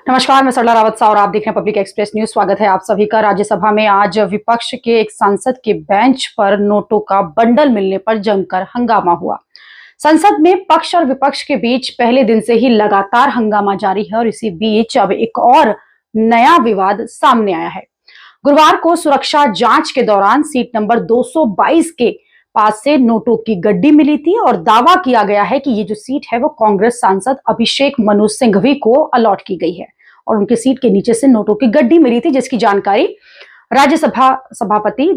नमस्कार, मैं सरला रावत सा और आप देख रहे हैं पब्लिक एक्सप्रेस न्यूज। स्वागत है आप सभी का। राज्यसभा में आज विपक्ष के एक सांसद के बेंच पर नोटों का बंडल मिलने पर जमकर हंगामा हुआ। संसद में पक्ष और विपक्ष के बीच पहले दिन से ही लगातार हंगामा जारी है और इसी बीच अब एक और नया विवाद सामने आया है। गुरुवार को सुरक्षा जांच के दौरान सीट नंबर 222 के पास से नोटों की गड्डी मिली थी और दावा किया गया है कि ये जो सीट है वो कांग्रेस सांसद अभिषेक मनु सिंघवी को अलॉट की गई है और उनकी सीट के नीचे से नोटों की गड्डी मिली थी, जिसकी जानकारी राज्यसभा सभापति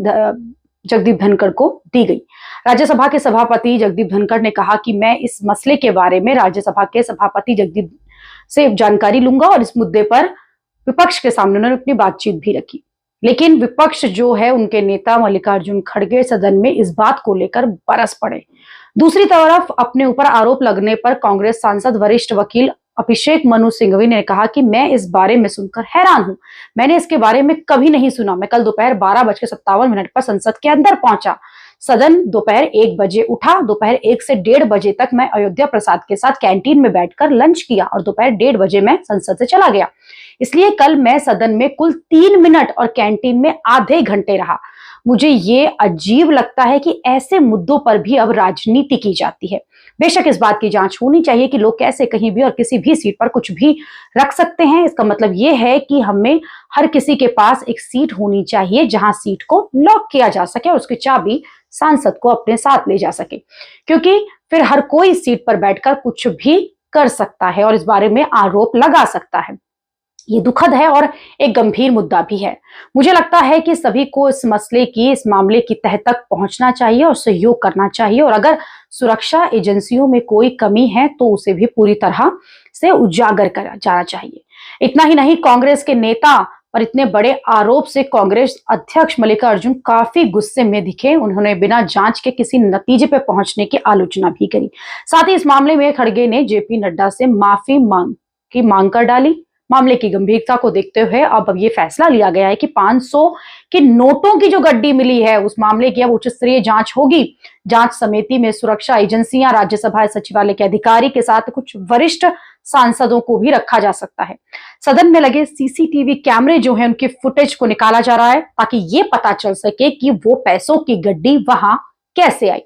जगदीप धनखड़ को दी गई। राज्यसभा के सभापति जगदीप धनखड़ ने कहा कि मैं इस मसले के बारे में राज्यसभा के सभापति जगदीप से जानकारी लूंगा और इस मुद्दे पर विपक्ष के सामने उन्होंने अपनी बातचीत भी रखी। लेकिन विपक्ष जो है, उनके नेता मल्लिकार्जुन खड़गे सदन में इस बात को लेकर बरस पड़े। दूसरी तरफ अपने ऊपर आरोप लगने पर कांग्रेस सांसद वरिष्ठ वकील अभिषेक मनु सिंघवी ने कहा कि मैं इस बारे में सुनकर हैरान हूं। मैंने इसके बारे में कभी नहीं सुना। मैं कल दोपहर 12:57 पर संसद के अंदर पहुंचा। सदन दोपहर 1 बजे उठा। दोपहर 1 से 1:30 बजे तक मैं अयोध्या प्रसाद के साथ कैंटीन में बैठकर लंच किया और दोपहर 1:30 बजे मैं संसद से चला गया। इसलिए कल मैं सदन में कुल 3 मिनट और कैंटीन में आधे घंटे रहा। मुझे ये अजीब लगता है कि ऐसे मुद्दों पर भी अब राजनीति की जाती है। बेशक इस बात की जांच होनी चाहिए कि लोग कैसे कहीं भी और किसी भी सीट पर कुछ भी रख सकते हैं। इसका मतलब ये है कि हमें हर किसी के पास एक सीट होनी चाहिए जहां सीट को लॉक किया जा सके और उसकी चाबी सांसद को अपने साथ ले जा सके, क्योंकि फिर हर कोई सीट पर बैठकर कुछ भी कर सकता है और इस बारे में आरोप लगा सकता है। ये दुखद है और एक गंभीर मुद्दा भी है। मुझे लगता है कि सभी को इस मामले की तह तक पहुंचना चाहिए और सहयोग करना चाहिए और अगर सुरक्षा एजेंसियों में कोई कमी है तो उसे भी पूरी तरह से उजागर करा जाना चाहिए। इतना ही नहीं, कांग्रेस के नेता पर इतने बड़े आरोप से कांग्रेस अध्यक्ष मल्लिकार्जुन काफी गुस्से में दिखे। उन्होंने बिना जांच के किसी नतीजे पर पहुंचने की आलोचना भी करी। साथ ही इस मामले में खड़गे ने जेपी नड्डा से माफी मांग कर डाली। मामले की गंभीरता को देखते हुए अब ये फैसला लिया गया है कि 500 के नोटों की जो गड्डी मिली है उस मामले की अब उच्च स्तरीय जांच होगी। जांच समिति में सुरक्षा एजेंसियां, राज्यसभा सचिवालय के अधिकारी के साथ कुछ वरिष्ठ सांसदों को भी रखा जा सकता है। सदन में लगे सीसीटीवी कैमरे जो है उनके फुटेज को निकाला जा रहा है ताकि ये पता चल सके कि वो पैसों की गड्डी वहां कैसे आई।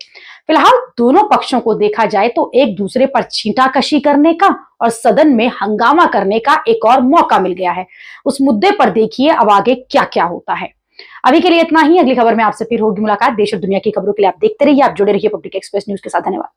फिलहाल दोनों पक्षों को देखा जाए तो एक दूसरे पर छींटाकशी करने का और सदन में हंगामा करने का एक और मौका मिल गया है। उस मुद्दे पर देखिए अब आगे क्या क्या होता है। अभी के लिए इतना ही। अगली खबर में आपसे फिर होगी मुलाकात। देश और दुनिया की खबरों के लिए आप देखते रहिए, आप जुड़े रहिए पब्लिक एक्सप्रेस न्यूज के साथ। धन्यवाद।